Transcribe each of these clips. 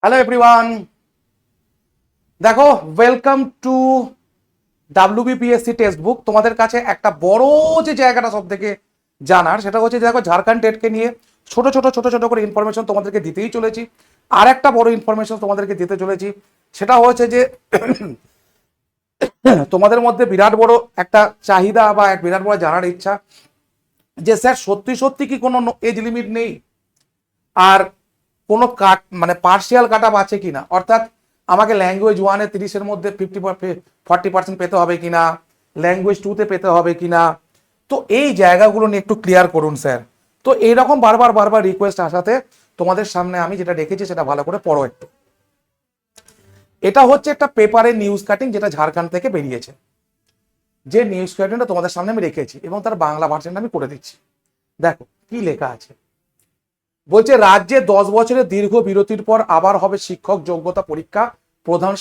Hello everyone, দেখো welcome to WBPSC text book. তোমাদের কাছে একটা বড় যে জায়গাটা সব থেকে জানার, সেটা হচ্ছে দেখো ঝাড়খণ্ড টেটকে নিয়ে ছোট ছোট ছোট ছোট করে ইনফরমেশন তোমাদেরকে দিতেই চলেছি। আর একটা বড় ইনফরমেশন তোমাদেরকে দিতে চলেছি, সেটা হচ্ছে যে তোমাদের মধ্যে বিরাট বড় একটা চাহিদা বা এক বিরাট বড় জানার ইচ্ছা যে স্যার সত্যি সত্যি কি কোনো এজ লিমিট নেই, আর কোনো কাট মানে পার্সিয়াল কাট আপ আছে কিনা, অর্থাৎ আমাকে ল্যাঙ্গুয়েজ ওয়ানে 30-এর মধ্যে 40% পেতে হবে কিনা, ল্যাঙ্গুয়েজ টুতে পেতে হবে কিনা। তো এই জায়গাগুলো নিয়ে একটু ক্লিয়ার করুন স্যার। তো এইরকম বারবার বারবার রিকোয়েস্ট আসাতে তোমাদের সামনে আমি যেটা রেখেছি সেটা ভালো করে পড়ো একটু। এটা হচ্ছে একটা পেপারের নিউজ কাটিং, যেটা ঝাড়খণ্ড থেকে বেরিয়েছে। যে নিউজ কাটিংটা তোমাদের সামনে আমি রেখেছি এবং তার বাংলা ভার্সনটা আমি করে দিচ্ছি। দেখো কি লেখা আছে। বলছে রাজ্যে 10 বছরের দীর্ঘ বিরতির পর আবার হবে শিক্ষক যোগ্যতা পরীক্ষা। প্রধান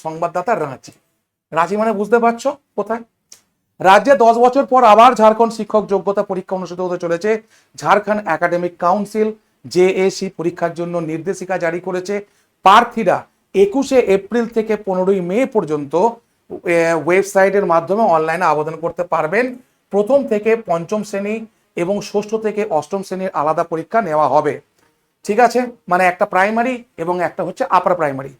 সংবাদদাতা রাঁচি। রাঁচি মানে বুঝতে পারছো কোথায়। রাজ্যে 10 বছর পর আবার ঝাড়খণ্ড শিক্ষক যোগ্যতা পরীক্ষা অনুষ্ঠিত হতে চলেছে। ঝাড়খণ্ড একাডেমিক কাউন্সিল জেএসি পরীক্ষার জন্য নির্দেশিকা জারি করেছে। প্রার্থীরা 21শে এপ্রিল থেকে 15ই মে পর্যন্ত ওয়েবসাইটের মাধ্যমে অনলাইনে আবেদন করতে পারবেন। প্রথম থেকে পঞ্চম শ্রেণী এবং ষষ্ঠ থেকে অষ্টম শ্রেণীর আলাদা পরীক্ষা নেওয়া হবে। ঠিক আছে, মানে একটা প্রাইমারি এবং একটা হচ্ছে আপার প্রাইমারি।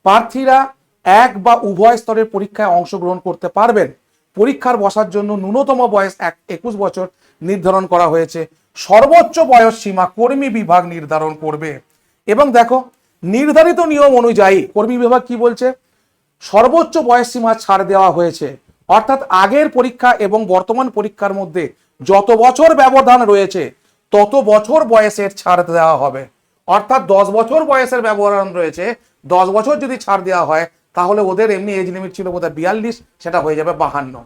প্রার্থীরা এক বা উভয় স্তরের পরীক্ষায় অংশগ্রহণ করতে পারবেন। পরীক্ষার বসার জন্য ন্যূনতম বয়স 21 বছর নির্ধারণ করা হয়েছে। সর্বোচ্চ বয়স সীমা কর্মী বিভাগ নির্ধারণ করবে। এবং দেখো নির্ধারিত নিয়ম অনুযায়ী কর্মী বিভাগ কি বলছে, সর্বোচ্চ বয়স সীমা ছাড় দেওয়া হয়েছে। অর্থাৎ আগের পরীক্ষা এবং বর্তমান পরীক্ষার মধ্যে যত বছর ব্যবধান রয়েছে তত বছর বয়সের ছাড় দেওয়া হবে। অর্থাৎ 10 বছর বয়সের ব্যবধান রয়েছে, 10 বছর যদি ছাড় দেওয়া হয় তাহলে ওদের এমনি এজ লিমিট ছিল বোধহয় 42, সেটা হয়ে যাবে 52।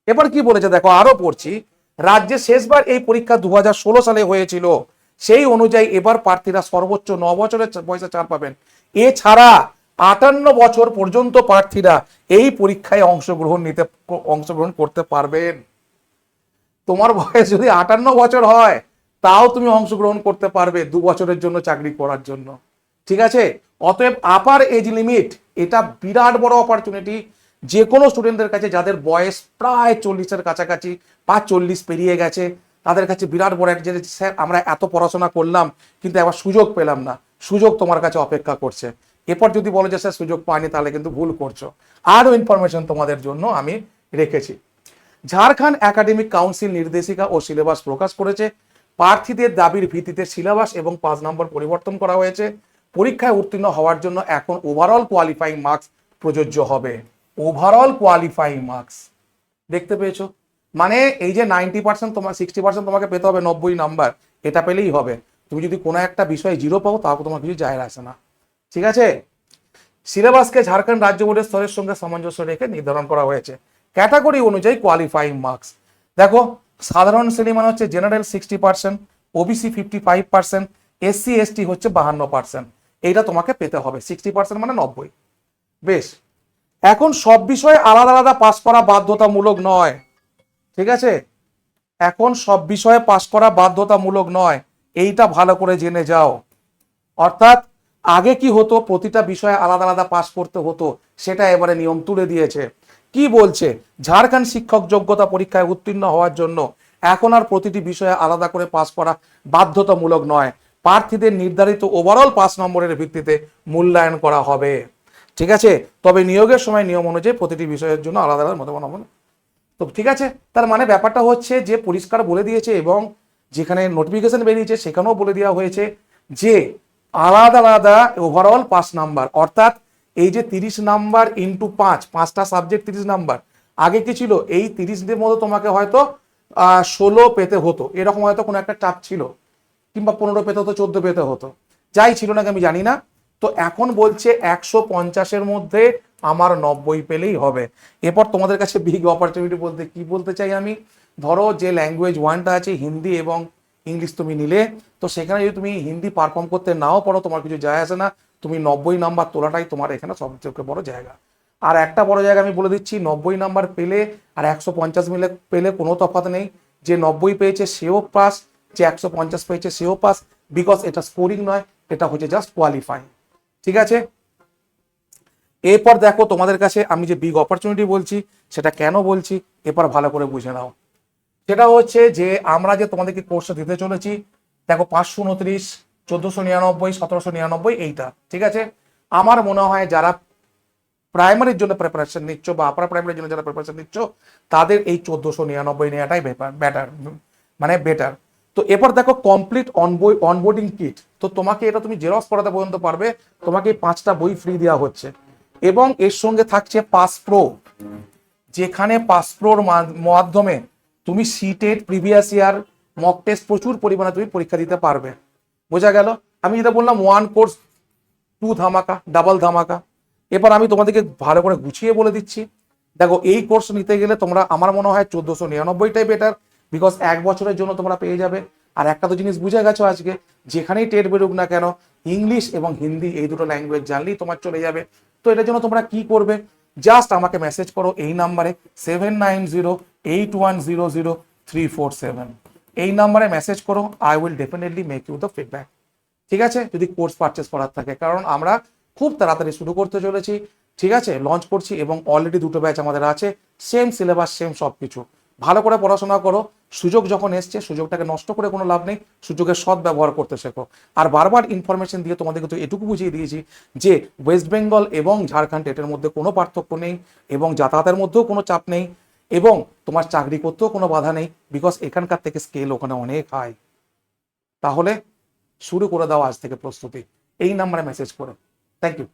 এবার কি বলেছে দেখো, আরো পড়ছি। রাজ্যে শেষবার এই পরীক্ষা 2016 সালে হয়েছিল। সেই অনুযায়ী এবার প্রার্থীরা সর্বোচ্চ 9 বছরের বয়সে ছাড় পাবেন। এছাড়া 58 বছর পর্যন্ত প্রার্থীরা এই পরীক্ষায় অংশগ্রহণ করতে পারবেন। তোমার বয়স যদি 58 বছর হয় তাও তুমি অংশগ্রহণ করতে পারবে 2 বছরের জন্য চাকরি করার জন্য। ঠিক আছে, অতএব আপার এজ লিমিট এটা বিরাট বড় অপরচুনিটি যে কোনো স্টুডেন্টদের কাছে যাদের বয়স প্রায় 40-এর কাছাকাছি, 45 পেরিয়ে গেছে, তাদের কাছে বিরাট বড় এক যে স্যার আমরা এত পড়াশোনা করলাম কিন্তু এবার সুযোগ পেলাম না। সুযোগ তোমার কাছে অপেক্ষা করছে। এরপর যদি বলো যে স্যার সুযোগ পাইনি, তাহলে কিন্তু ভুল করছো। আরও ইনফরমেশন তোমাদের জন্য আমি রেখেছি। ঝাড়খণ্ড একাডেমিক কাউন্সিল নির্দেশিকা ও সিলেবাস প্রকাশ করেছে। প্রার্থীদের দাবির ভিত্তিতে সিলেবাস এবং 5 নম্বর পরিবর্তন করা হয়েছে। পরীক্ষায় উত্তীর্ণ হওয়ার জন্য এখন ওভারঅল কোয়ালিফাইং মার্কস প্রযোজ্য হবে। ওভারঅল কোয়ালিফাইং মার্কস দেখতে পেয়েছো, মানে এই যে 90% তোমার 60% তোমাকে পেতে হবে 90 নাম্বার, এটা পেলেই হবে। তুমি যদি কোনো একটা বিষয়ে 0 পাও তাও তোমার কিছু যায় আসে না। ঠিক আছে, সিলেবাসকে ঝাড়খণ্ড রাজ্য বোর্ডের স্তরের সঙ্গে সামঞ্জস্য রেখে নির্ধারণ করা হয়েছে। ক্যাটাগরি অনুযায়ী কোয়ালিফাইং মার্কস দেখো, সাধারণ শ্রেণী মানে হচ্ছে জেনারেল 60%, ওবিসি 55%, এসসি এসটি হচ্ছে 52%। এইটা তোমাকে পেতে হবে। 60% মানে 90। বেশ, এখন সব বিষয়ে আলাদা আলাদা পাস করা বাধ্যতামূলক নয়। ঠিক আছে, এখন সব বিষয়ে পাস করা বাধ্যতামূলক নয়, এইটা ভালো করে জেনে যাও। অর্থাৎ আগে কি হতো, প্রতিটা বিষয়ে আলাদা আলাদা পাস করতে হতো, সেটা এবারে নিয়ম তুলে দিয়েছে। কি বলছে, ঝাড়খণ্ড শিক্ষক যোগ্যতা পরীক্ষায় উত্তীর্ণ হওয়ার জন্য এখন আর প্রতিটি বিষয়ে আলাদা করে পাস করা বাধ্যতামূলক নয়। প্রার্থীদের নির্ধারিত ওভারঅল 5 নম্বরের ভিত্তিতে মূল্যায়ন করা হবে। ঠিক আছে, তবে নিয়োগের সময় নিয়ম অনুযায়ী প্রতিটি বিষয়ের জন্য আলাদা আলাদা মতামত হবে। তো ঠিক আছে, তার মানে ব্যাপারটা হচ্ছে যে পরিষ্কার বলে দিয়েছে, এবং যেখানে নোটিফিকেশন বেরিয়েছে সেখানেও বলে দেওয়া হয়েছে যে আলাদা আলাদা ওভারঅল 5 নাম্বার। অর্থাৎ এই যে 30 নাম্বার ইন্টু 5টা সাবজেক্ট 30 নাম্বার, আগে কি ছিল এই 30-এর মধ্যে তোমাকে হয়তো 16 পেতে হতো, এরকম হয়তো কোনো একটা চাপ ছিল, কিংবা 15 পেতে হতো, 14 পেতে হতো, যাই ছিল না আমি জানি না। তো এখন বলছে 150-এর মধ্যে আমার 90 পেলেই হবে। এরপর তোমাদের কাছে বিগ অপরচুনিটি বলতে কি বলতে চাই আমি, ধরো যে ল্যাঙ্গুয়েজ ওয়ানটা আছে হিন্দি এবং ইংলিশ তুমি নিলে, তো সেখানে যদি তুমি হিন্দি পারফর্ম করতে নাও পারো তোমার কিছু যায় আসে না, তুমি 90 নাম্বার তোলাটাই তোমার এখানে সবথেকে বড় জায়গা। আর একটা বড় জায়গা আমি বলে দিচ্ছি, 90 নাম্বার পেলে আর 150 মিলে পেলে কোনো তফাৎ নেই। যে 90 পেয়েছে সেও পাস, যে 150 পেয়েছে সেও পাস, বিকজ এটা স্কোরিং নয়, এটা হচ্ছে জাস্ট কোয়ালিফাইং। ঠিক আছে, এরপর দেখো তোমাদের কাছে আমি যে বিগ অপরচুনিটি বলছি সেটা কেন বলছি এরপর ভালো করে বুঝে নাও। সেটা হচ্ছে যে আমরা যে তোমাদেরকে কোর্সটা দিতে চলেছি, দেখো 529, 1499, 1799 এইটা, ঠিক আছে। আমার মনে হয় যারা প্রাইমারির জন্য প্রিপারেশন নিচ্ছ বা আপার প্রাইমারির জন্য যারা প্রিপারেশন নিচ্ছ তাদের এই 1499 নেওয়াটাই বেটার, মানে বেটার। তো এরপর দেখো কমপ্লিট অনবোর্ডিং কিট, তো তোমাকে এটা তুমি জেরক্স করাতে পর্যন্ত পারবে, তোমাকে 5টা বই ফ্রি দেওয়া হচ্ছে এবং এর সঙ্গে থাকছে পাস প্রো, যেখানে পাস প্রোর মাধ্যমে তুমি CTET previous year mock test প্রচুর পরিমাণে তুমি পরীক্ষা দিতে পারবে। বোঝা গেল? আমি যেটা বললাম ওয়ান কোর্স 2 ধামাকা, ডাবল ধামাকা। এবার আমি তোমাদেরকে ভালো করে গুছিয়ে বলে দিচ্ছি। দেখো এই কোর্স নিতে গেলে তোমরা, আমার মনে হয় 1499টাই বেটার, বিকজ 1 বছরের জন্য তোমরা পেয়ে যাবে। আর একটা তো জিনিস বুঝে গেছো আজকে, যেখানেই টেট বেরুক না কেন ইংলিশ এবং হিন্দি এই দুটো ল্যাঙ্গুয়েজ জানলেই তোমার চলে যাবে। তো এটার জন্য তোমরা কি করবে, জাস্ট আমাকে মেসেজ করো এই নাম্বারে 7908100347, এই নাম্বারে মেসেজ করো, I will definitely make you the feedback. ঠিক আছে, যদি কোর্স পারচেস করার থাকে, কারণ আমরা খুব তাড়াতাড়ি শুরু করতে চলেছি, ঠিক আছে, লঞ্চ করছি এবং অলরেডি 2টো ব্যাচ আমাদের আছে, সেম সিলেবাস সেম সব কিছু। ভালো করে পড়াশোনা করো, সুযোগ যখন এসছে সুযোগটাকে নষ্ট করে কোনো লাভ নেই, সুযোগের সৎ ব্যবহার করতে শেখো। আর বারবার ইনফরমেশন দিয়ে তোমাদেরকে তো এটুকু বুঝিয়ে দিয়েছি যে ওয়েস্ট বেঙ্গল এবং ঝাড়খণ্ড টেটের মধ্যে কোনো পার্থক্য নেই এবং যাতায়াতের মধ্যেও কোনো চাপ নেই এবং তোমার চাকরি করতেও কোনো বাধা নেই, বিকজ এখানকার থেকে স্কেল ওখানে অনেক হাই। তাহলে শুরু করে দাও আজ থেকে প্রস্তুতি, এই নাম্বারে মেসেজ করো। Thank you.